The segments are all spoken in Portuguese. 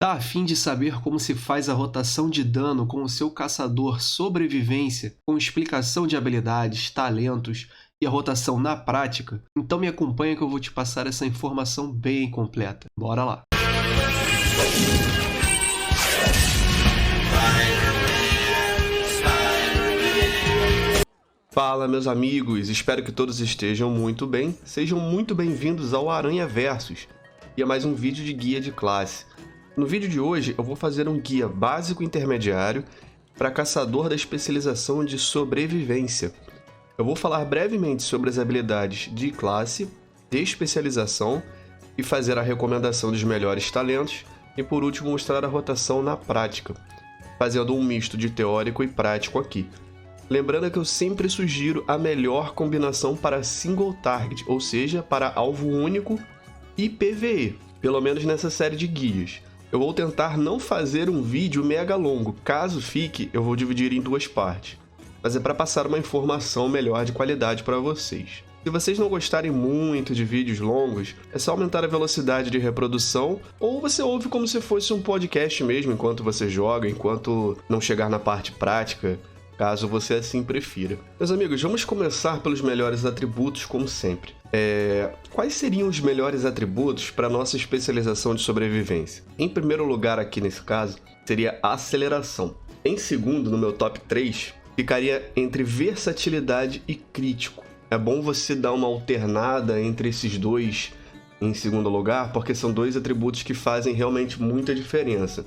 Tá a fim de saber como se faz a rotação de dano com o seu caçador sobrevivência, com explicação de habilidades, talentos e a rotação na prática? Então me acompanha que eu vou te passar essa informação bem completa. Bora lá! Fala, meus amigos, espero que todos estejam muito bem. Sejam muito bem-vindos ao Aranha Versus e a mais um vídeo de guia de classe. No vídeo de hoje eu vou fazer um guia básico intermediário para caçador da especialização de sobrevivência. Eu vou falar brevemente sobre as habilidades de classe, de especialização e fazer a recomendação dos melhores talentos e por último mostrar a rotação na prática, fazendo um misto de teórico e prático aqui. Lembrando que eu sempre sugiro a melhor combinação para single target, ou seja, para alvo único e PvE, pelo menos nessa série de guias. Eu vou tentar não fazer um vídeo mega longo, caso fique, eu vou dividir em duas partes, mas é para passar uma informação melhor de qualidade para vocês. Se vocês não gostarem muito de vídeos longos, é só aumentar a velocidade de reprodução, ou você ouve como se fosse um podcast mesmo enquanto você joga, enquanto não chegar na parte prática, caso você assim prefira. Meus amigos, vamos começar pelos melhores atributos, como sempre. Quais seriam os melhores atributos para nossa especialização de sobrevivência? Em primeiro lugar, aqui nesse caso, seria aceleração. Em segundo, no meu top 3, ficaria entre versatilidade e crítico. É bom você dar uma alternada entre esses dois em segundo lugar, porque são dois atributos que fazem realmente muita diferença.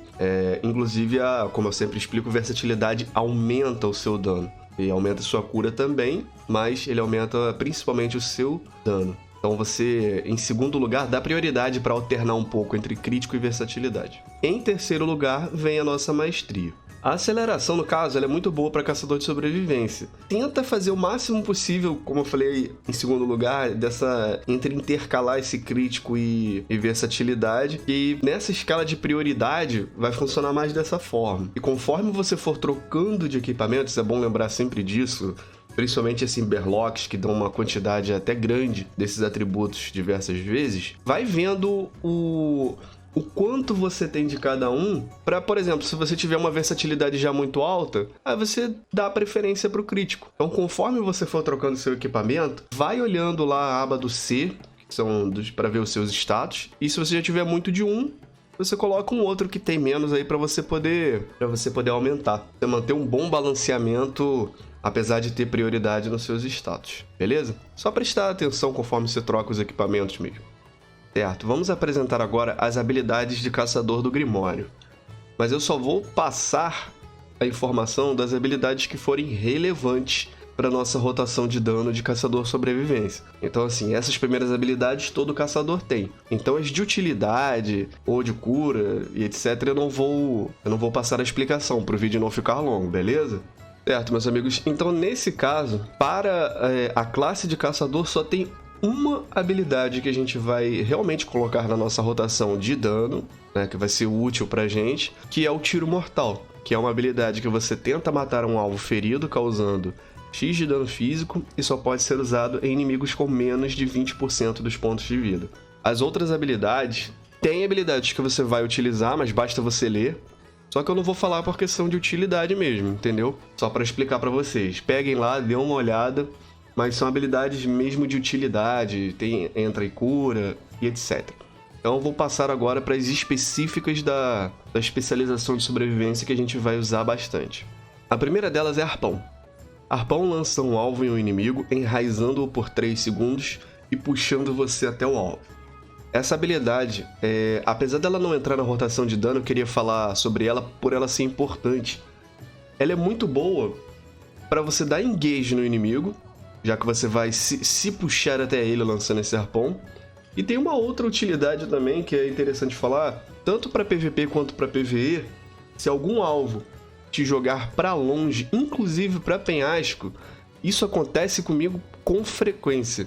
Inclusive, como eu sempre explico, versatilidade aumenta o seu dano. E aumenta a sua cura também, mas ele aumenta principalmente o seu dano. Então você, em segundo lugar, dá prioridade para alternar um pouco entre crítico e versatilidade. Em terceiro lugar, vem a nossa maestria. A aceleração, no caso, ela é muito boa para caçador de sobrevivência. Tenta fazer o máximo possível, como eu falei em segundo lugar, entre intercalar esse crítico e versatilidade. E nessa escala de prioridade, vai funcionar mais dessa forma. E conforme você for trocando de equipamentos, é bom lembrar sempre disso, principalmente esses Berlocks, que dão uma quantidade até grande desses atributos diversas vezes, vai vendo o quanto você tem de cada um, para, por exemplo, se você tiver uma versatilidade já muito alta, aí você dá preferência para o crítico. Então, conforme você for trocando seu equipamento, vai olhando lá a aba do C, que são para ver os seus status, e se você já tiver muito de um, você coloca um outro que tem menos aí para você poder aumentar. Você manter um bom balanceamento, apesar de ter prioridade nos seus status, beleza? Só prestar atenção conforme você troca os equipamentos mesmo. Certo, vamos apresentar agora as habilidades de caçador do Grimório. Mas eu só vou passar a informação das habilidades que forem relevantes para nossa rotação de dano de caçador sobrevivência. Então assim, essas primeiras habilidades todo caçador tem. Então as de utilidade ou de cura e etc, eu não vou passar a explicação para o vídeo não ficar longo, beleza? Certo, meus amigos, então nesse caso, para a classe de caçador só tem uma habilidade que a gente vai realmente colocar na nossa rotação de dano, né, que vai ser útil pra gente, que é o tiro mortal, que é uma habilidade que você tenta matar um alvo ferido causando X de dano físico e só pode ser usado em inimigos com menos de 20% dos pontos de vida. As outras habilidades, tem habilidades que você vai utilizar, mas basta você ler, só que eu não vou falar por questão de utilidade mesmo, entendeu? Só para explicar para vocês. Peguem lá, dêem uma olhada, mas são habilidades mesmo de utilidade, entra em cura e etc. Então eu vou passar agora para as específicas da especialização de sobrevivência que a gente vai usar bastante. A primeira delas é Arpão. Arpão lança um alvo em um inimigo, enraizando-o por 3 segundos e puxando você até o alvo. Essa habilidade, apesar dela não entrar na rotação de dano, eu queria falar sobre ela por ela ser importante. Ela é muito boa para você dar engage no inimigo, já que você vai se puxar até ele lançando esse arpão. E tem uma outra utilidade também que é interessante falar, tanto para PVP quanto para PvE, se algum alvo te jogar para longe, inclusive para penhasco, isso acontece comigo com frequência.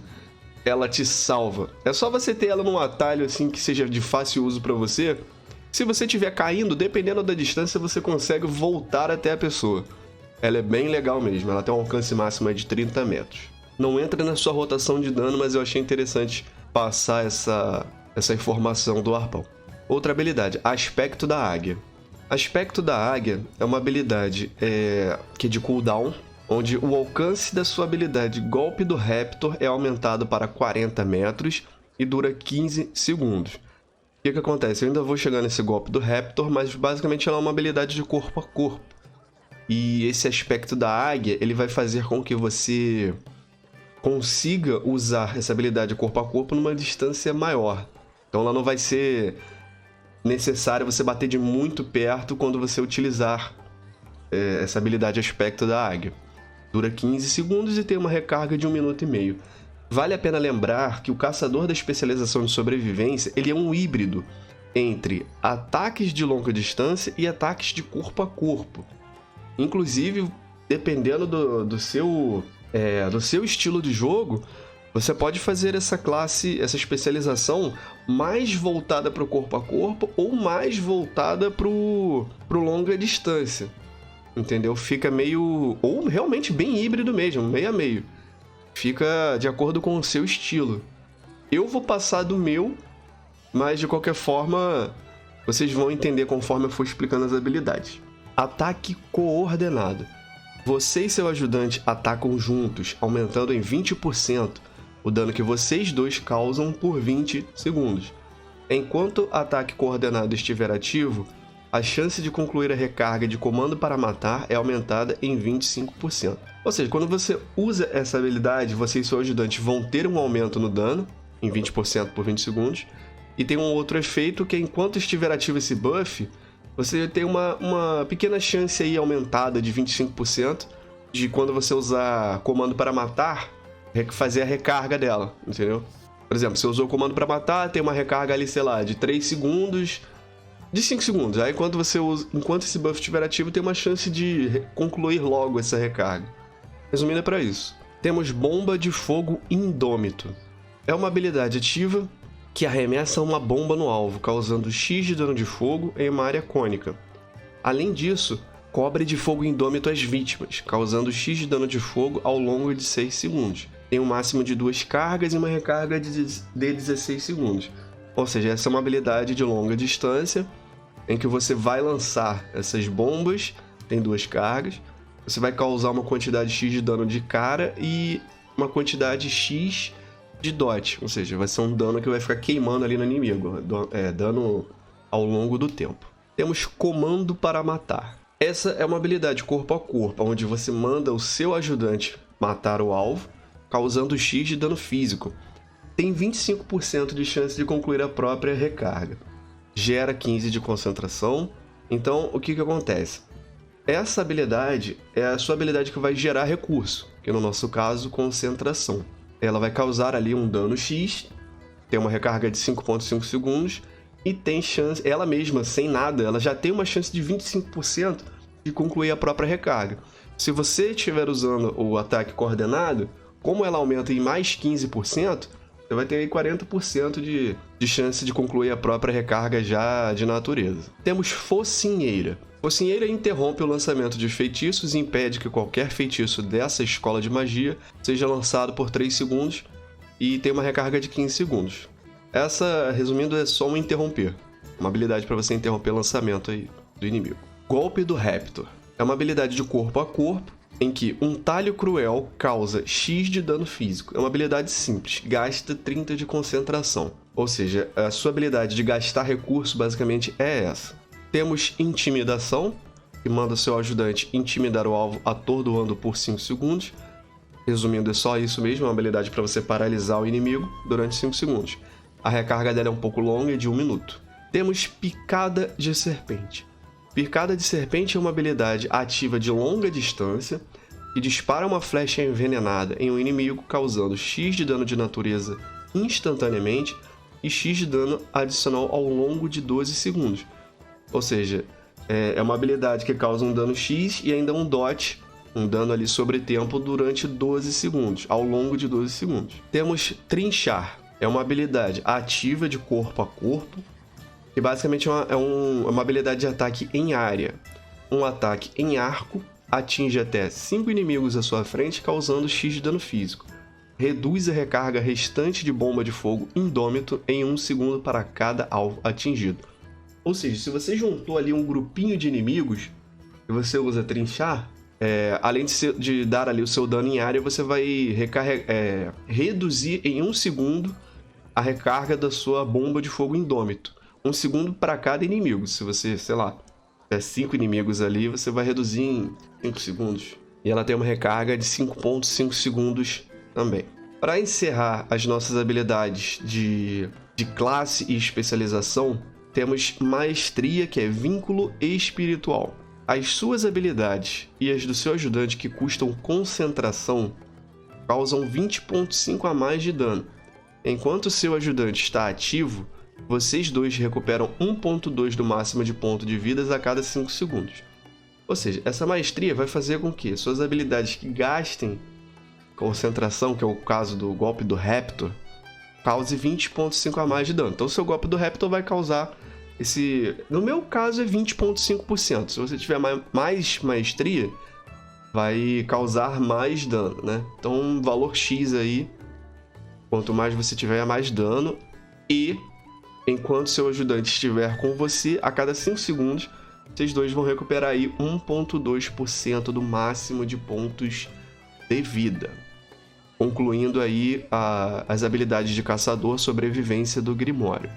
Ela te salva. É só você ter ela num atalho assim que seja de fácil uso para você. Se você estiver caindo, dependendo da distância, você consegue voltar até a pessoa. Ela é bem legal mesmo, ela tem um alcance máximo de 30 metros. Não entra na sua rotação de dano, mas eu achei interessante passar essa informação do arpão. Outra habilidade, Aspecto da Águia. Aspecto da Águia é uma habilidade que é de cooldown, onde o alcance da sua habilidade Golpe do Raptor é aumentado para 40 metros e dura 15 segundos. O que acontece? Eu ainda vou chegar nesse Golpe do Raptor, mas basicamente ela é uma habilidade de corpo a corpo. E esse Aspecto da Águia, ele vai fazer com que você consiga usar essa habilidade corpo a corpo numa distância maior. Então ela não vai ser necessário você bater de muito perto quando você utilizar essa habilidade Aspecto da Águia. Dura 15 segundos e tem uma recarga de 1 minuto e meio. Vale a pena lembrar que o caçador da especialização de sobrevivência ele é um híbrido entre ataques de longa distância e ataques de corpo a corpo. Inclusive, dependendo do seu estilo de jogo, você pode fazer essa especialização mais voltada para o corpo a corpo ou mais voltada para o longa distância. Entendeu? Fica meio... ou realmente bem híbrido mesmo, meio a meio. Fica de acordo com o seu estilo. Eu vou passar do meu, mas de qualquer forma, vocês vão entender conforme eu for explicando as habilidades. Ataque coordenado. Você e seu ajudante atacam juntos, aumentando em 20% o dano que vocês dois causam por 20 segundos. Enquanto o ataque coordenado estiver ativo, a chance de concluir a recarga de comando para matar é aumentada em 25%. Ou seja, quando você usa essa habilidade, você e seu ajudante vão ter um aumento no dano, em 20% por 20 segundos, e tem um outro efeito que enquanto estiver ativo esse buff, você tem uma pequena chance aí aumentada de 25% de quando você usar comando para matar, fazer a recarga dela, entendeu? Por exemplo, você usou o comando para matar, tem uma recarga ali, sei lá, de 3 segundos, de 5 segundos. Aí enquanto esse buff estiver ativo, tem uma chance de concluir logo essa recarga. Resumindo, é para isso. Temos Bomba de Fogo Indômito. É uma habilidade ativa que arremessa uma bomba no alvo, causando X de dano de fogo em uma área cônica. Além disso, cobre de fogo indômito as vítimas, causando X de dano de fogo ao longo de 6 segundos. Tem um máximo de 2 cargas e uma recarga de 16 segundos. Ou seja, essa é uma habilidade de longa distância, em que você vai lançar essas bombas, tem 2 cargas, você vai causar uma quantidade X de dano de cara e uma quantidade X de dot, ou seja, vai ser um dano que vai ficar queimando ali no inimigo, dano ao longo do tempo. Temos Comando para Matar. Essa é uma habilidade corpo a corpo, onde você manda o seu ajudante matar o alvo, causando X de dano físico. Tem 25% de chance de concluir a própria recarga. Gera 15 de concentração. Então, o que acontece? Essa habilidade é a sua habilidade que vai gerar recurso, que no nosso caso, concentração. Ela vai causar ali um dano X, tem uma recarga de 5,5 segundos e tem chance, ela mesma, sem nada, ela já tem uma chance de 25% de concluir a própria recarga. Se você estiver usando o ataque coordenado, como ela aumenta em mais 15%, você vai ter aí 40% de chance de concluir a própria recarga já de natureza. Temos Focinheira. Focinheira interrompe o lançamento de feitiços e impede que qualquer feitiço dessa escola de magia seja lançado por 3 segundos e tem uma recarga de 15 segundos. Essa, resumindo, é só um interromper. Uma habilidade para você interromper o lançamento aí do inimigo. Golpe do Raptor. É uma habilidade de corpo a corpo em que um talho cruel causa X de dano físico. É uma habilidade simples, gasta 30 de concentração. Ou seja, a sua habilidade de gastar recurso basicamente é essa. Temos Intimidação, que manda seu ajudante intimidar o alvo atordoando por 5 segundos. Resumindo, é só isso mesmo, é uma habilidade para você paralisar o inimigo durante 5 segundos. A recarga dela é um pouco longa, é de 1 minuto. Temos Picada de Serpente. Picada de Serpente é uma habilidade ativa de longa distância que dispara uma flecha envenenada em um inimigo, causando X de dano de natureza instantaneamente e X de dano adicional ao longo de 12 segundos. Ou seja, é uma habilidade que causa um dano X e ainda um dot, um dano ali sobre tempo durante 12 segundos, ao longo de 12 segundos. Temos Trinchar. É uma habilidade ativa de corpo a corpo, que basicamente é uma habilidade de ataque em área. Um ataque em arco atinge até 5 inimigos à sua frente, causando X de dano físico. Reduz a recarga restante de bomba de fogo indômito em 1 segundo para cada alvo atingido. Ou seja, se você juntou ali um grupinho de inimigos e você usa trinchar, além de dar ali o seu dano em área, você vai reduzir em 1 segundo a recarga da sua bomba de fogo indômito. 1 segundo para cada inimigo. Se você, sei lá, tiver 5 inimigos ali, você vai reduzir em 5 segundos. E ela tem uma recarga de 5,5 segundos também. Para encerrar as nossas habilidades de classe e especialização, temos Maestria, que é Vínculo Espiritual. As suas habilidades e as do seu ajudante, que custam Concentração, causam 20,5 a mais de dano. Enquanto o seu ajudante está ativo, vocês dois recuperam 1,2 do máximo de ponto de vidas a cada 5 segundos. Ou seja, essa maestria vai fazer com que suas habilidades que gastem concentração, que é o caso do golpe do Raptor, cause 20,5 a mais de dano. Então, o seu golpe do Raptor vai causar esse... No meu caso, é 20,5%. Se você tiver mais maestria, vai causar mais dano, né? Então, um valor X aí, quanto mais você tiver, mais dano. E, enquanto seu ajudante estiver com você, a cada 5 segundos, vocês dois vão recuperar aí 1,2% do máximo de pontos de vida. Concluindo aí as habilidades de caçador, sobrevivência do Grimório.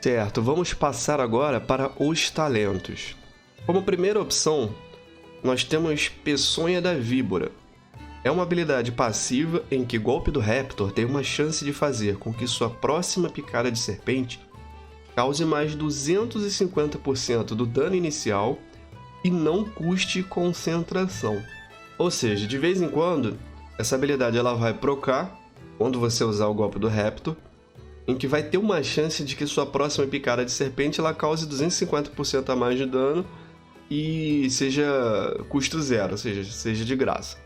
Certo, vamos passar agora para os talentos. Como primeira opção, nós temos Peçonha da Víbora. É uma habilidade passiva em que Golpe do Raptor tem uma chance de fazer com que sua próxima picada de serpente cause mais 250% do dano inicial e não custe concentração. Ou seja, de vez em quando, essa habilidade ela vai procar quando você usar o Golpe do Raptor, em que vai ter uma chance de que sua próxima picada de serpente ela cause 250% a mais de dano e seja custo zero, ou seja de graça.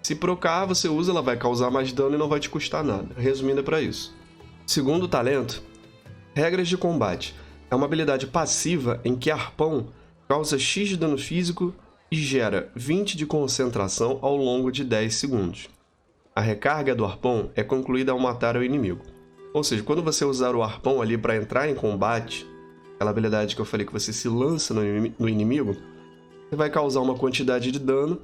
Se procar, você usa, ela vai causar mais dano e não vai te custar nada. Resumindo, é para isso. Segundo talento, Regras de Combate. É uma habilidade passiva em que Arpão causa X de dano físico e gera 20 de concentração ao longo de 10 segundos. A recarga do Arpão é concluída ao matar o inimigo. Ou seja, quando você usar o Arpão ali para entrar em combate, aquela habilidade que eu falei que você se lança no inimigo, você vai causar uma quantidade de dano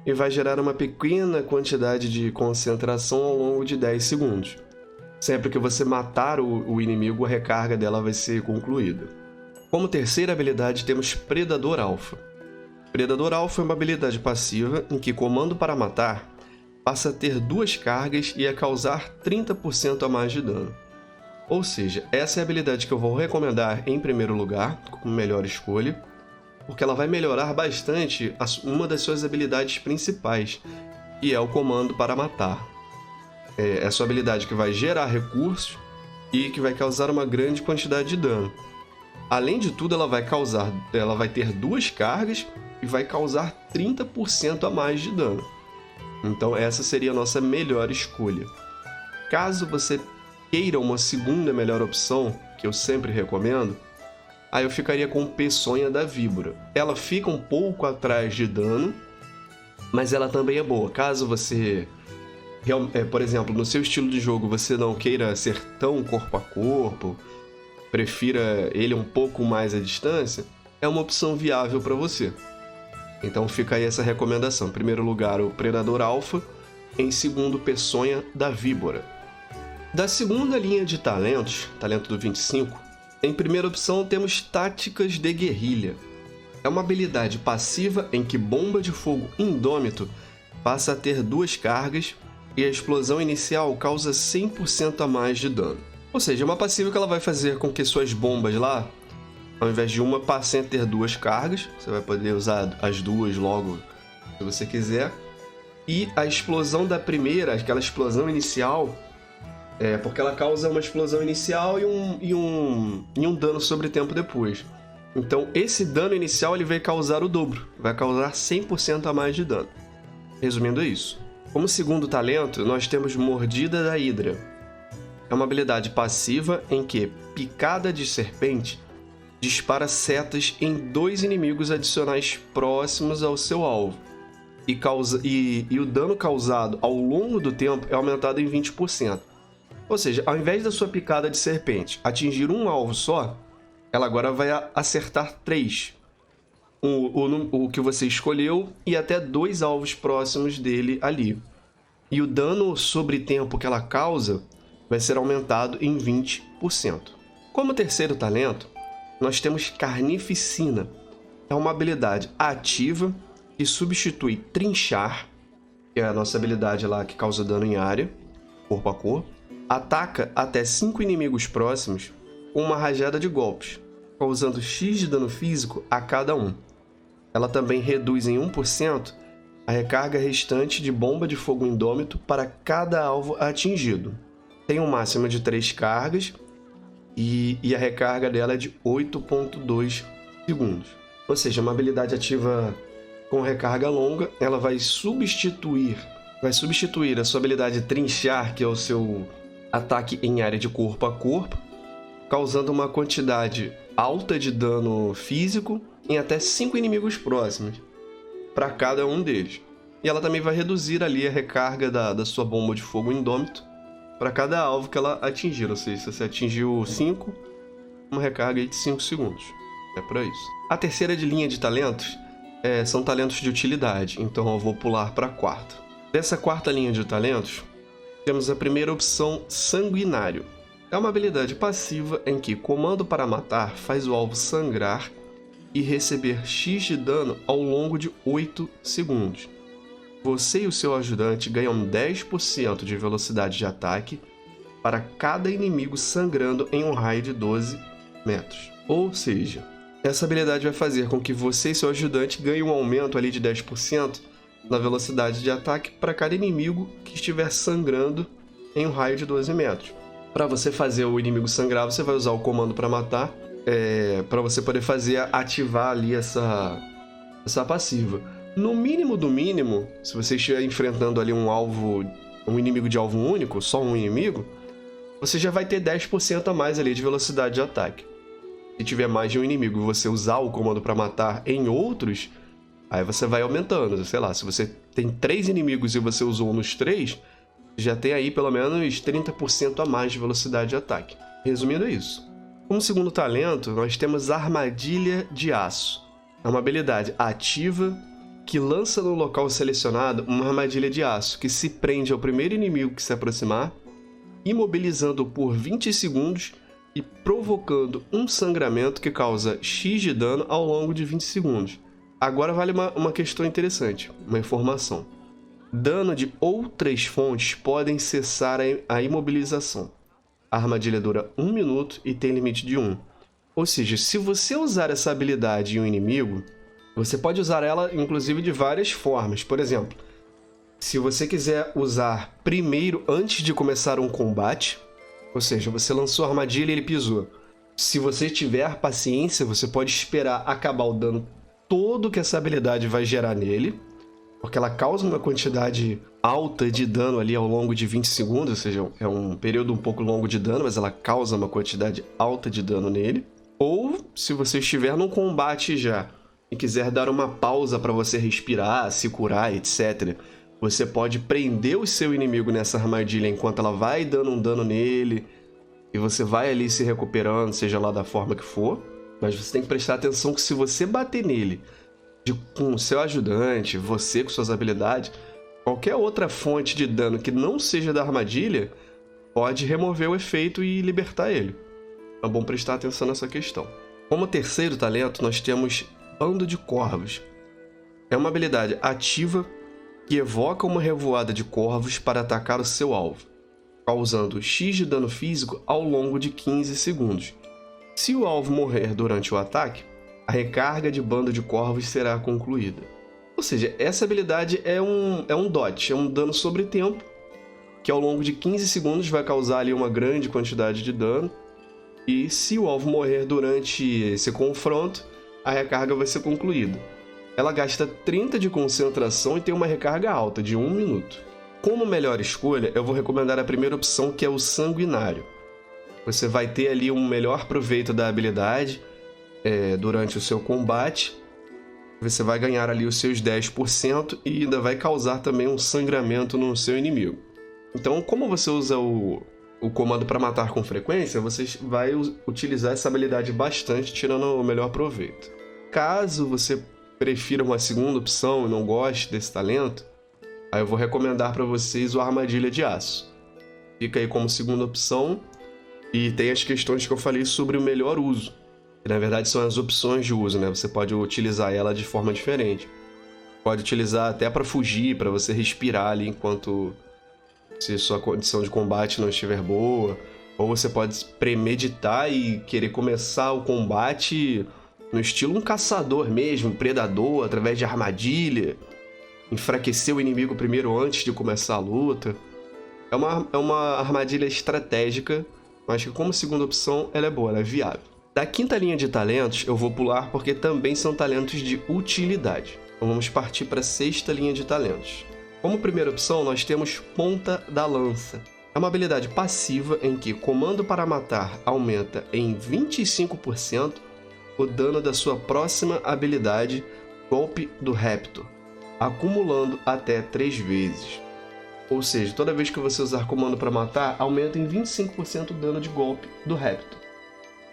e vai gerar uma pequena quantidade de concentração ao longo de 10 segundos. Sempre que você matar o inimigo, a recarga dela vai ser concluída. Como terceira habilidade, temos Predador Alpha. Predador Alpha é uma habilidade passiva em que Comando para Matar passa a ter 2 cargas e a causar 30% a mais de dano. Ou seja, essa é a habilidade que eu vou recomendar em primeiro lugar, como melhor escolha, porque ela vai melhorar bastante uma das suas habilidades principais, que é o Comando para Matar. É a sua habilidade que vai gerar recursos e que vai causar uma grande quantidade de dano. Além de tudo, ela vai ter 2 cargas e vai causar 30% a mais de dano. Então essa seria a nossa melhor escolha. Caso você queira uma segunda melhor opção, que eu sempre recomendo, aí eu ficaria com Peçonha da Víbora. Ela fica um pouco atrás de dano, mas ela também é boa. Caso você... por exemplo, no seu estilo de jogo você não queira ser tão corpo a corpo, prefira ele um pouco mais à distância, é uma opção viável para você. Então fica aí essa recomendação. Em primeiro lugar, o Predador Alpha. Em segundo, Peçonha da Víbora. Da segunda linha de talentos, talento do 25, em primeira opção temos Táticas de Guerrilha. É uma habilidade passiva em que Bomba de Fogo Indômito passa a ter 2 cargas e a explosão inicial causa 100% a mais de dano. Ou seja, é uma passiva que ela vai fazer com que suas bombas lá, ao invés de uma, passem a ter 2 cargas. Você vai poder usar as 2 logo, se você quiser. E a explosão da primeira, aquela explosão inicial, porque ela causa uma explosão inicial e um dano sobre tempo depois. Então, esse dano inicial ele vai causar o dobro, vai causar 100% a mais de dano. Resumindo, é isso. Como segundo talento, nós temos Mordida da Hidra. É uma habilidade passiva em que Picada de Serpente dispara setas em 2 inimigos adicionais próximos ao seu alvo. E o dano causado ao longo do tempo é aumentado em 20%. Ou seja, ao invés da sua picada de serpente atingir um alvo só, ela agora vai acertar 3. O que você escolheu e até 2 alvos próximos dele ali. E o dano sobre tempo que ela causa vai ser aumentado em 20%. Como terceiro talento, nós temos Carnificina. É uma habilidade ativa que substitui Trinchar, que é a nossa habilidade lá que causa dano em área, corpo a corpo. Ataca até 5 inimigos próximos com uma rajada de golpes, causando X de dano físico a cada um. Ela também reduz em 1% a recarga restante de bomba de fogo indômito para cada alvo atingido. Tem um máximo de 3 cargas e a recarga dela é de 8,2 segundos. Ou seja, uma habilidade ativa com recarga longa, ela vai substituir a sua habilidade Trinchar, que é o seu ataque em área de corpo a corpo, causando uma quantidade alta de dano físico em até 5 inimigos próximos, para cada um deles. E ela também vai reduzir ali a recarga da sua bomba de fogo indômito para cada alvo que ela atingir. Ou seja, se você atingiu 5, uma recarga aí de 5 segundos. É para isso. A terceira de linha de talentos são talentos de utilidade, então eu vou pular para a quarta. Dessa quarta linha de talentos, temos a primeira opção, Sanguinário. É uma habilidade passiva em que comando para matar faz o alvo sangrar e receber X de dano ao longo de 8 segundos. Você e o seu ajudante ganham 10% de velocidade de ataque para cada inimigo sangrando em um raio de 12 metros. Ou seja, essa habilidade vai fazer com que você e seu ajudante ganhem um aumento ali de 10% na velocidade de ataque para cada inimigo que estiver sangrando em um raio de 12 metros. Para você fazer o inimigo sangrar, você vai usar o comando para matar, para você poder ativar ali essa passiva. No mínimo do mínimo, se você estiver enfrentando ali um inimigo de alvo único, só um inimigo, você já vai ter 10% a mais ali de velocidade de ataque. Se tiver mais de um inimigo e você usar o comando para matar em outros, aí você vai aumentando. Sei lá, se você tem 3 inimigos e você usou nos 3, já tem aí pelo menos 30% a mais de velocidade de ataque. Resumindo, é isso. Como segundo talento, nós temos Armadilha de Aço. É uma habilidade ativa que lança no local selecionado uma armadilha de aço que se prende ao primeiro inimigo que se aproximar, imobilizando-o por 20 segundos e provocando um sangramento que causa X de dano ao longo de 20 segundos. Agora vale uma questão interessante, uma informação. Dano de outras fontes podem cessar a imobilização. A armadilha dura 1 minuto e tem limite de 1. Ou seja, se você usar essa habilidade em um inimigo, você pode usar ela, inclusive, de várias formas. Por exemplo, se você quiser usar primeiro antes de começar um combate, ou seja, você lançou a armadilha e ele pisou. Se você tiver paciência, você pode esperar acabar o dano todo que essa habilidade vai gerar nele, porque ela causa uma quantidade alta de dano ali ao longo de 20 segundos, ou seja, é um período um pouco longo de dano, mas ela causa uma quantidade alta de dano nele. Ou, se você estiver num combate já e quiser dar uma pausa para você respirar, se curar, etc., você pode prender o seu inimigo nessa armadilha enquanto ela vai dando um dano nele, e você vai ali se recuperando, seja lá da forma que for. Mas você tem que prestar atenção que se você bater nele com o seu ajudante, você com suas habilidades, qualquer outra fonte de dano que não seja da armadilha pode remover o efeito e libertar ele. É bom prestar atenção nessa questão. Como terceiro talento, nós temos Bando de Corvos. É uma habilidade ativa que evoca uma revoada de corvos para atacar o seu alvo, causando X de dano físico ao longo de 15 segundos. Se o alvo morrer durante o ataque, a recarga de Bando de Corvos será concluída. Ou seja, essa habilidade é um dot, é um dano sobre tempo, que ao longo de 15 segundos vai causar ali uma grande quantidade de dano, e se o alvo morrer durante esse confronto, a recarga vai ser concluída. Ela gasta 30 de concentração e tem uma recarga alta, de 1 minuto. Como melhor escolha, eu vou recomendar a primeira opção, que é o Sanguinário. Você vai ter ali um melhor proveito da habilidade durante o seu combate. Você vai ganhar ali os seus 10% e ainda vai causar também um sangramento no seu inimigo. Então, como você usa o comando para matar com frequência, você vai utilizar essa habilidade bastante, tirando o melhor proveito. Caso você prefira uma segunda opção e não goste desse talento, aí eu vou recomendar para vocês o Armadilha de Aço. Fica aí como segunda opção, e tem as questões que eu falei sobre o melhor uso, que na verdade são as opções de uso, né? Você pode utilizar ela de forma diferente. Pode utilizar até para fugir, para você respirar ali enquanto se sua condição de combate não estiver boa, ou você pode premeditar e querer começar o combate no estilo um caçador mesmo, um predador, através de armadilha, enfraquecer o inimigo primeiro antes de começar a luta. É uma armadilha estratégica, mas que como segunda opção ela é boa, ela é viável. Da quinta linha de talentos eu vou pular porque também são talentos de utilidade. Então vamos partir para a sexta linha de talentos. Como primeira opção nós temos Ponta da Lança. É uma habilidade passiva em que comando para matar aumenta em 25% o dano da sua próxima habilidade Golpe do Raptor, acumulando até 3 vezes. Ou seja, toda vez que você usar comando para matar, aumenta em 25% o dano de golpe do Raptor.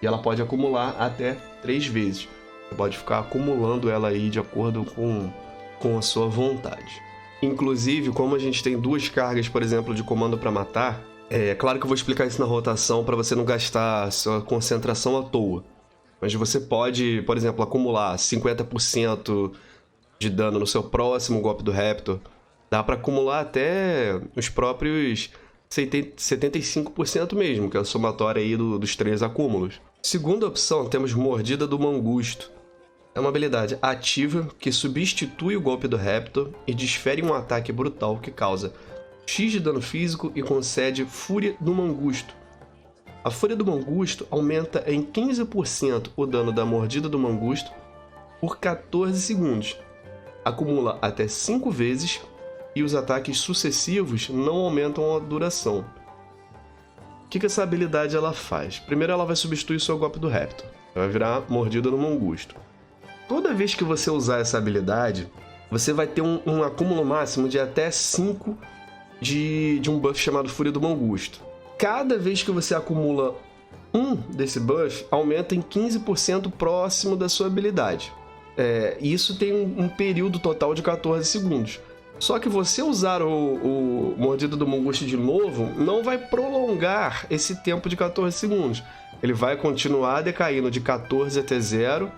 E ela pode acumular até 3 vezes. Você pode ficar acumulando ela aí de acordo com a sua vontade. Inclusive, como a gente tem 2 cargas, por exemplo, de comando para matar, é claro que eu vou explicar isso na rotação para você não gastar sua concentração à toa. Mas você pode, por exemplo, acumular 50% de dano no seu próximo golpe do Raptor. Dá para acumular até os próprios 75% mesmo, que é a somatória aí dos 3 acúmulos. Segunda opção, temos Mordida do Mangusto. É uma habilidade ativa que substitui o golpe do Raptor e desfere um ataque brutal que causa X de dano físico e concede Fúria do Mangusto. A Fúria do Mangusto aumenta em 15% o dano da Mordida do Mangusto por 14 segundos. Acumula até 5 vezes e os ataques sucessivos não aumentam a duração. O que essa habilidade ela faz? Primeiro ela vai substituir o seu golpe do Raptor. Vai virar Mordida do Mangusto. Toda vez que você usar essa habilidade, você vai ter um acúmulo máximo de até 5 de um buff chamado Fúria do Mangusto. Cada vez que você acumula um desse buff, aumenta em 15% próximo da sua habilidade. Isso tem um período total de 14 segundos. Só que você usar o Mordida do Mangusto de novo, não vai prolongar esse tempo de 14 segundos. Ele vai continuar decaindo de 14 até 0.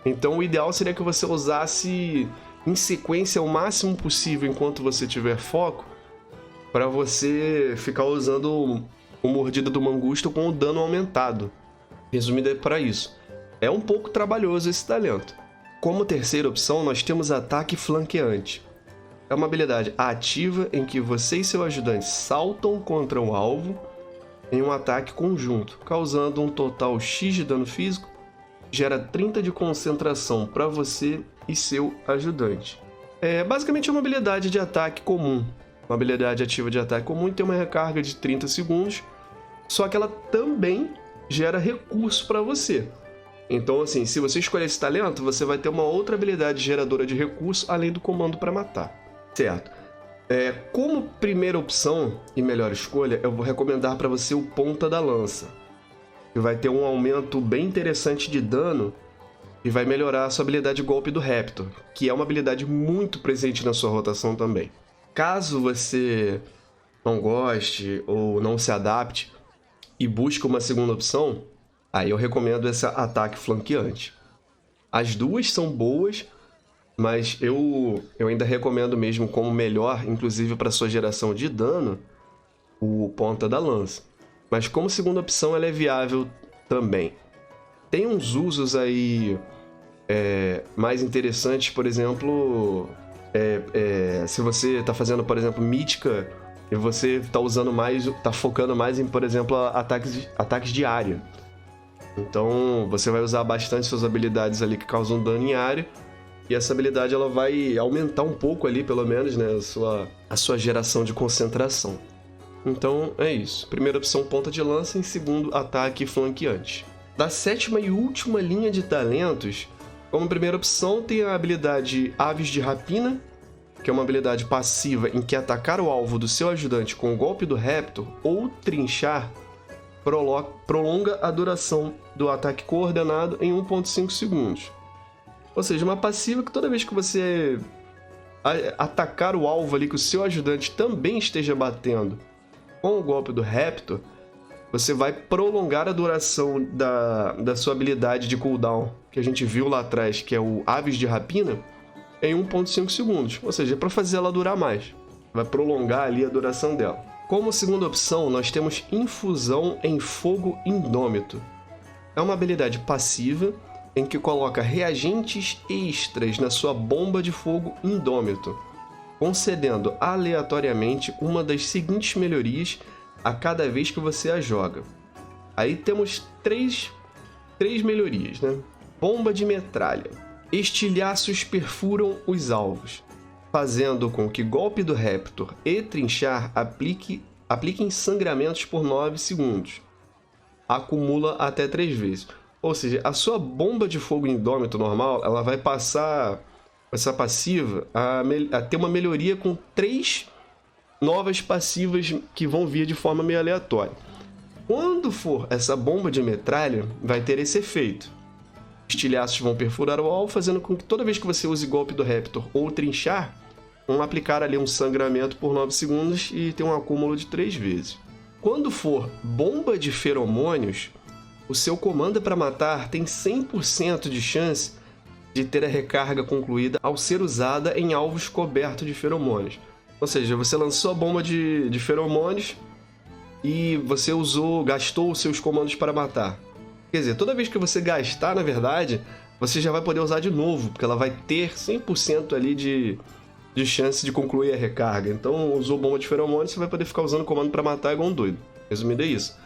Então o ideal seria que você usasse em sequência o máximo possível enquanto você tiver foco, para você ficar usando o Mordida do Mangusto com o dano aumentado. Resumindo, é para isso. É um pouco trabalhoso esse talento. Como terceira opção, nós temos Ataque Flanqueante. É uma habilidade ativa em que você e seu ajudante saltam contra um alvo em um ataque conjunto, causando um total X de dano físico, gera 30 de concentração para você e seu ajudante. Basicamente é uma habilidade de ataque comum. Uma habilidade ativa de ataque comum e tem uma recarga de 30 segundos, só que ela também gera recurso para você. Então, assim, se você escolher esse talento, você vai ter uma outra habilidade geradora de recurso além do comando para matar. Certo. Como primeira opção e melhor escolha, eu vou recomendar para você o Ponta da Lança, que vai ter um aumento bem interessante de dano e vai melhorar a sua habilidade de golpe do Raptor, que é uma habilidade muito presente na sua rotação também. Caso você não goste ou não se adapte e busque uma segunda opção, aí eu recomendo esse Ataque Flanqueante. As duas são boas, mas eu ainda recomendo mesmo como melhor, inclusive para sua geração de dano, o Ponta da Lança. Mas como segunda opção ela é viável também. Tem uns usos aí mais interessantes, por exemplo, se você está fazendo, por exemplo, mítica e você está focando mais em, por exemplo, ataques de área. Então você vai usar bastante suas habilidades ali que causam dano em área, e essa habilidade ela vai aumentar um pouco ali, pelo menos, né, a sua geração de concentração. Então é isso. Primeira opção, Ponta de Lança, em segundo, Ataque Flanqueante. Da sétima e última linha de talentos, como primeira opção tem a habilidade Aves de Rapina, que é uma habilidade passiva em que atacar o alvo do seu ajudante com o golpe do Raptor ou trinchar prolonga a duração do ataque coordenado em 1.5 segundos. Ou seja, uma passiva que toda vez que você atacar o alvo ali que o seu ajudante também esteja batendo com o golpe do Raptor, você vai prolongar a duração da sua habilidade de cooldown, que a gente viu lá atrás, que é o Aves de Rapina, em 1.5 segundos. Ou seja, é para fazer ela durar mais. Vai prolongar ali a duração dela. Como segunda opção, nós temos Infusão em Fogo Indômito. É uma habilidade passiva em que coloca reagentes extras na sua bomba de fogo indômito, concedendo aleatoriamente uma das seguintes melhorias a cada vez que você a joga. Aí temos três melhorias, né? Bomba de metralha. Estilhaços perfuram os alvos, fazendo com que golpe do Raptor e trinchar apliquem sangramentos por 9 segundos. Acumula até 3 vezes. Ou seja, a sua bomba de fogo indômito normal, ela vai passar essa passiva a ter uma melhoria com 3 novas passivas que vão vir de forma meio aleatória. Quando for essa bomba de metralha, vai ter esse efeito. Estilhaços vão perfurar o alvo, fazendo com que toda vez que você use golpe do Raptor ou trinchar, vão aplicar ali um sangramento por 9 segundos e ter um acúmulo de 3 vezes. Quando for bomba de feromônios, o seu comando para matar tem 100% de chance de ter a recarga concluída ao ser usada em alvos cobertos de feromônios. Ou seja, você lançou a bomba de feromônios e você gastou os seus comandos para matar. Quer dizer, toda vez que você gastar, na verdade, você já vai poder usar de novo, porque ela vai ter 100% ali de chance de concluir a recarga. Então, usou bomba de feromônios, você vai poder ficar usando o comando para matar igual um doido. Resumindo, é isso.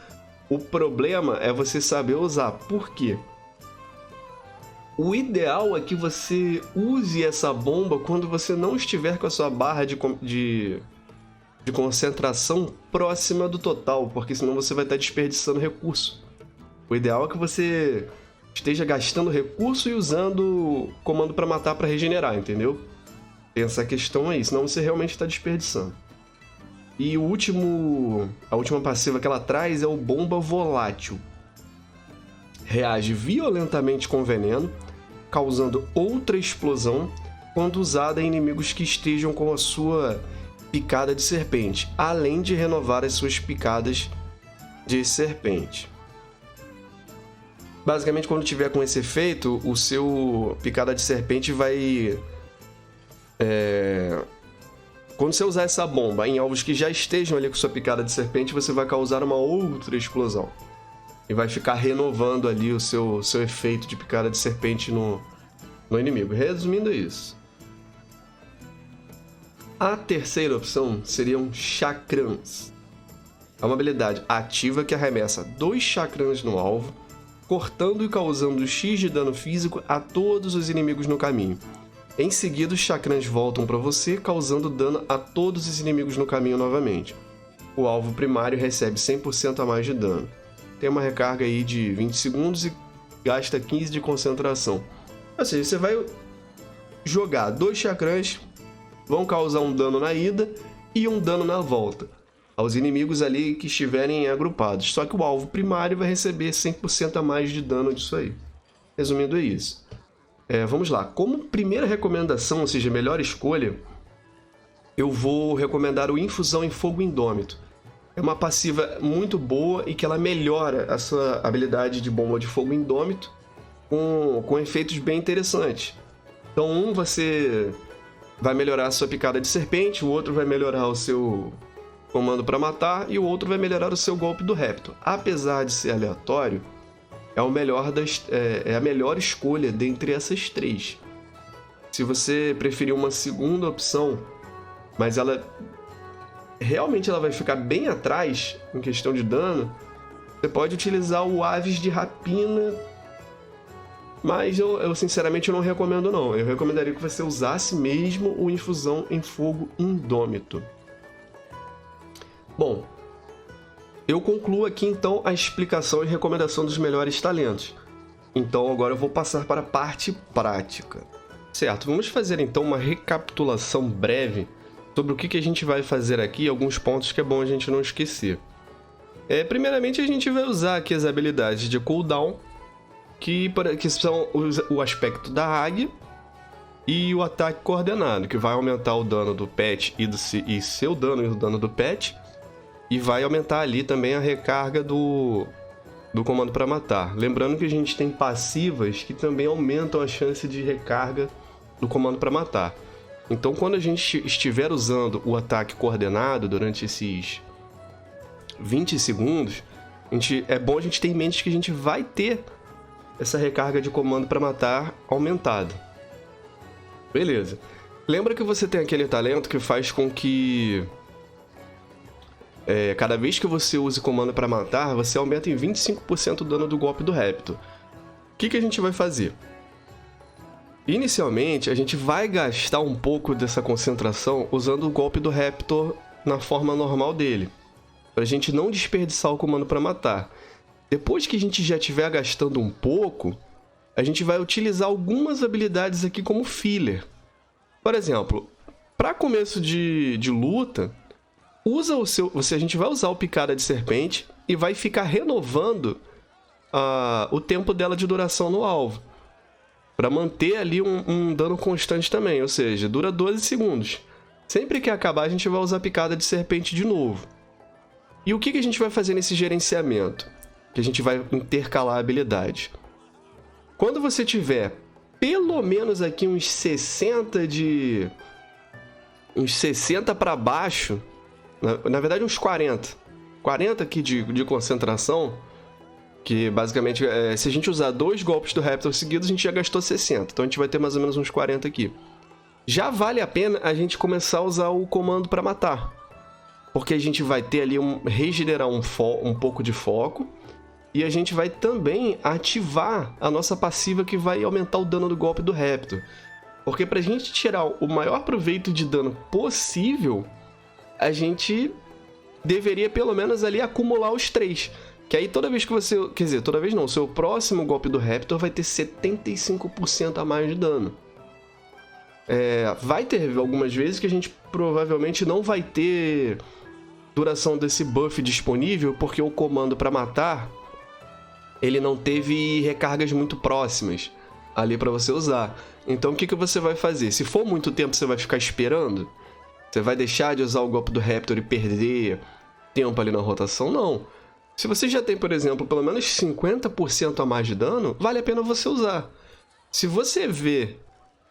O problema é você saber usar. Por quê? O ideal é que você use essa bomba quando você não estiver com a sua barra de concentração próxima do total, porque senão você vai estar desperdiçando recurso. O ideal é que você esteja gastando recurso e usando o comando para matar para regenerar, entendeu? Tem essa questão aí, senão você realmente está desperdiçando. E a última passiva que ela traz é o Bomba Volátil. Reage violentamente com veneno, causando outra explosão quando usada em inimigos que estejam com a sua picada de serpente, além de renovar as suas picadas de serpente. Basicamente, quando tiver com esse efeito, o seu picada de serpente vai... Quando você usar essa bomba em alvos que já estejam ali com sua picada de serpente, você vai causar uma outra explosão. E vai ficar renovando ali o seu efeito de picada de serpente no inimigo. Resumindo isso. A terceira opção seriam chakrams. É uma habilidade ativa que arremessa 2 chakrams no alvo, cortando e causando X de dano físico a todos os inimigos no caminho. Em seguida, os chakrams voltam para você, causando dano a todos os inimigos no caminho novamente. O alvo primário recebe 100% a mais de dano. Tem uma recarga aí de 20 segundos e gasta 15 de concentração. Ou seja, você vai jogar 2 chakrams, vão causar um dano na ida e um dano na volta aos inimigos ali que estiverem agrupados. Só que o alvo primário vai receber 100% a mais de dano disso aí. Resumindo, é isso. Vamos lá. Como primeira recomendação, ou seja, melhor escolha, eu vou recomendar o Infusão em Fogo Indômito. É uma passiva muito boa e que ela melhora a sua habilidade de bomba de fogo indômito com efeitos bem interessantes. Então, você vai melhorar a sua picada de serpente, o outro vai melhorar o seu comando para matar e o outro vai melhorar o seu golpe do Raptor. Apesar de ser aleatório, é a melhor escolha dentre essas 3. Se você preferir uma segunda opção, mas realmente ela vai ficar bem atrás em questão de dano, você pode utilizar o Aves de Rapina, mas eu sinceramente não recomendo não. Eu recomendaria que você usasse mesmo o Infusão em Fogo Indômito. Bom, eu concluo aqui então a explicação e recomendação dos melhores talentos. Então agora eu vou passar para a parte prática. Certo, vamos fazer então uma recapitulação breve sobre o que a gente vai fazer aqui, alguns pontos que é bom a gente não esquecer. Primeiramente, a gente vai usar aqui as habilidades de cooldown, que são o aspecto da águia e o ataque coordenado, que vai aumentar o dano do pet e seu dano e o dano do pet, e vai aumentar ali também a recarga do comando para matar. Lembrando que a gente tem passivas que também aumentam a chance de recarga do comando para matar. Então, quando a gente estiver usando o ataque coordenado durante esses 20 segundos, é bom a gente ter em mente que a gente vai ter essa recarga de comando para matar aumentada. Beleza. Lembra que você tem aquele talento que faz com que cada vez que você use comando para matar, você aumenta em 25% o dano do golpe do Raptor. O que a gente vai fazer? Inicialmente, a gente vai gastar um pouco dessa concentração usando o golpe do Raptor na forma normal dele, para a gente não desperdiçar o comando para matar. Depois que a gente já estiver gastando um pouco, a gente vai utilizar algumas habilidades aqui como filler. Por exemplo, para começo de luta, a gente vai usar o Picada de Serpente e vai ficar renovando o tempo dela de duração no alvo, para manter ali um dano constante também, ou seja, dura 12 segundos. Sempre que acabar, a gente vai usar a Picada de Serpente de novo. E o que a gente vai fazer nesse gerenciamento? Que a gente vai intercalar habilidades. Quando você tiver pelo menos aqui uns 60 para baixo, na verdade uns 40 aqui de concentração, que basicamente, se a gente usar 2 golpes do Raptor seguidos, a gente já gastou 60. Então a gente vai ter mais ou menos uns 40 aqui. Já vale a pena a gente começar a usar o comando para matar, porque a gente vai ter ali regenerar um pouco de foco, e a gente vai também ativar a nossa passiva, que vai aumentar o dano do golpe do Raptor. Porque pra gente tirar o maior proveito de dano possível, a gente deveria pelo menos ali acumular os 3. Que aí toda vez que você... Quer dizer, toda vez não. O seu próximo golpe do Raptor vai ter 75% a mais de dano. Vai ter algumas vezes que a gente provavelmente não vai ter duração desse buff disponível, porque o comando para matar, ele não teve recargas muito próximas ali para você usar. Então o que você vai fazer? Se for muito tempo, você vai ficar esperando? Você vai deixar de usar o golpe do Raptor e perder tempo ali na rotação? Não. Se você já tem, por exemplo, pelo menos 50% a mais de dano, vale a pena você usar. Se você vê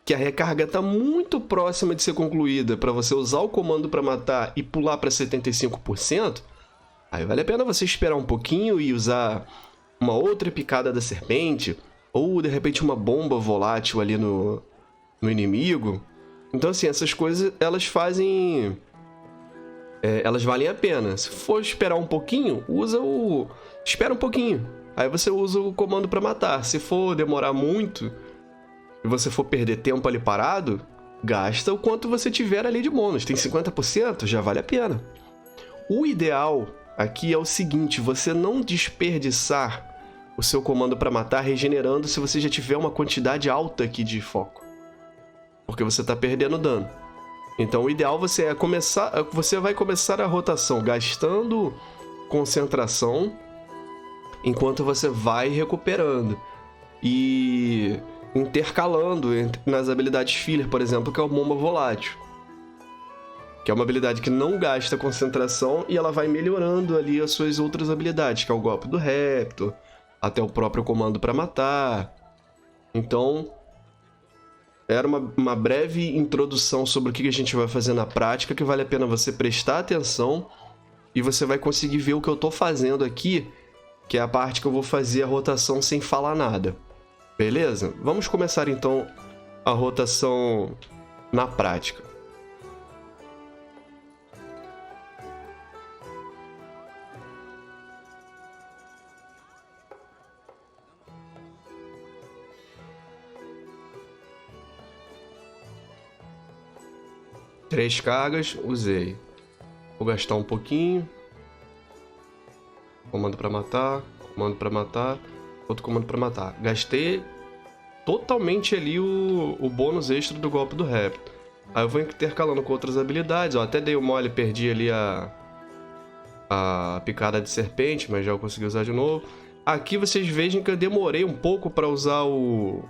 que a recarga está muito próxima de ser concluída para você usar o comando para matar e pular para 75%, aí vale a pena você esperar um pouquinho e usar uma outra picada da serpente, ou de repente uma bomba volátil ali no inimigo. Então assim, essas coisas elas fazem... elas valem a pena. Se for esperar um pouquinho, espera um pouquinho. Aí você usa o comando para matar. Se for demorar muito e você for perder tempo ali parado, gasta o quanto você tiver ali de bônus. Tem 50%? Já vale a pena. O ideal aqui é o seguinte: você não desperdiçar o seu comando para matar regenerando se você já tiver uma quantidade alta aqui de foco, porque você está perdendo dano. Então o ideal você vai começar a rotação gastando concentração enquanto você vai recuperando e intercalando nas habilidades filler, por exemplo, que é o bomba volátil, que é uma habilidade que não gasta concentração e ela vai melhorando ali as suas outras habilidades, que é o golpe do Raptor, até o próprio comando para matar. Então era uma breve introdução sobre o que a gente vai fazer na prática, que vale a pena você prestar atenção e você vai conseguir ver o que eu estou fazendo aqui, que é a parte que eu vou fazer a rotação sem falar nada. Beleza? Vamos começar então a rotação na prática. Três cargas, usei. Vou gastar um pouquinho. Comando para matar, outro comando para matar. Gastei totalmente ali o bônus extra do golpe do Raptor. Aí eu vou intercalando com outras habilidades, ó, até dei o mole, perdi ali a picada de serpente, mas já eu consegui usar de novo. Aqui vocês vejam que eu demorei um pouco pra usar o...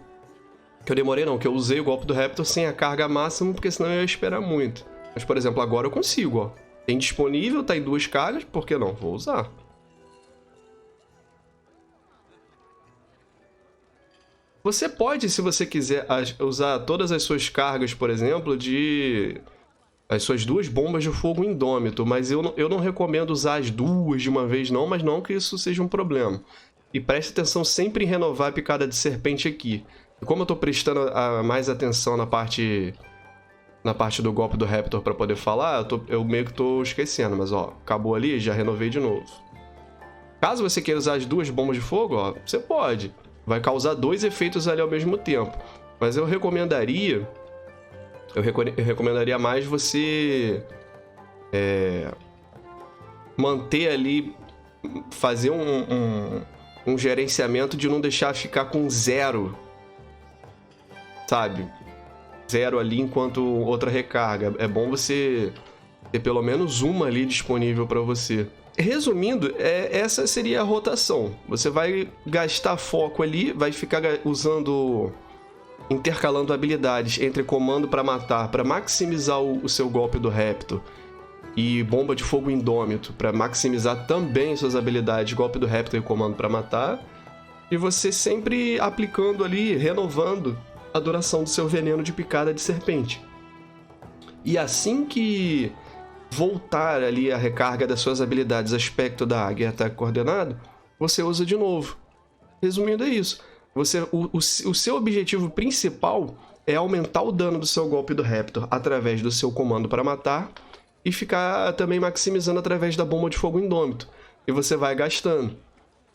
Que eu usei o golpe do Raptor sem a carga máxima, porque senão eu ia esperar muito. Mas, por exemplo, agora eu consigo, ó. Tem disponível, tá em 2 cargas, por que não? Vou usar. Você pode, se você quiser, usar todas as suas cargas, por exemplo, as suas 2 bombas de fogo indômito, mas eu não recomendo usar as 2 de uma vez não, mas não que isso seja um problema. E preste atenção sempre em renovar a picada de serpente aqui. E como eu tô prestando mais atenção na parte do golpe do Raptor para poder falar, eu meio que tô esquecendo, mas ó, acabou ali, já renovei de novo. Caso você queira usar as 2 bombas de fogo, ó, você pode. Vai causar 2 efeitos ali ao mesmo tempo. Mas eu recomendaria mais você manter ali, fazer um gerenciamento de não deixar ficar com 0, sabe? 0 ali enquanto outra recarga. É bom você ter pelo menos uma ali disponível para você. Resumindo, essa seria a rotação. Você vai gastar foco ali, vai ficar intercalando habilidades entre comando para matar, para maximizar o seu golpe do Raptor, e bomba de fogo indômito, para maximizar também suas habilidades, golpe do Raptor e comando para matar. E você sempre aplicando ali, renovando a duração do seu veneno de picada de serpente. E assim que voltar ali a recarga das suas habilidades aspecto da águia e ataque coordenado, você usa de novo. Resumindo, é isso. O seu objetivo principal é aumentar o dano do seu golpe do Raptor através do seu comando para matar e ficar também maximizando através da bomba de fogo indômito. E você vai gastando.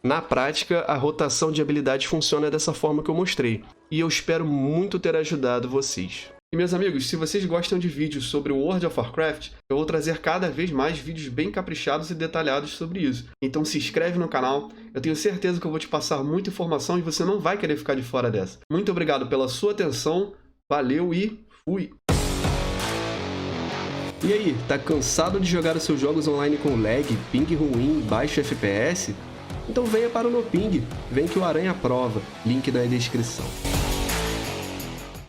Na prática, a rotação de habilidades funciona dessa forma que eu mostrei. E eu espero muito ter ajudado vocês. E meus amigos, se vocês gostam de vídeos sobre o World of Warcraft, eu vou trazer cada vez mais vídeos bem caprichados e detalhados sobre isso. Então se inscreve no canal, eu tenho certeza que eu vou te passar muita informação e você não vai querer ficar de fora dessa. Muito obrigado pela sua atenção, valeu e fui! E aí, tá cansado de jogar os seus jogos online com lag, ping ruim, baixo FPS? Então venha para o NoPing, vem que o Aranha aprova, link na descrição.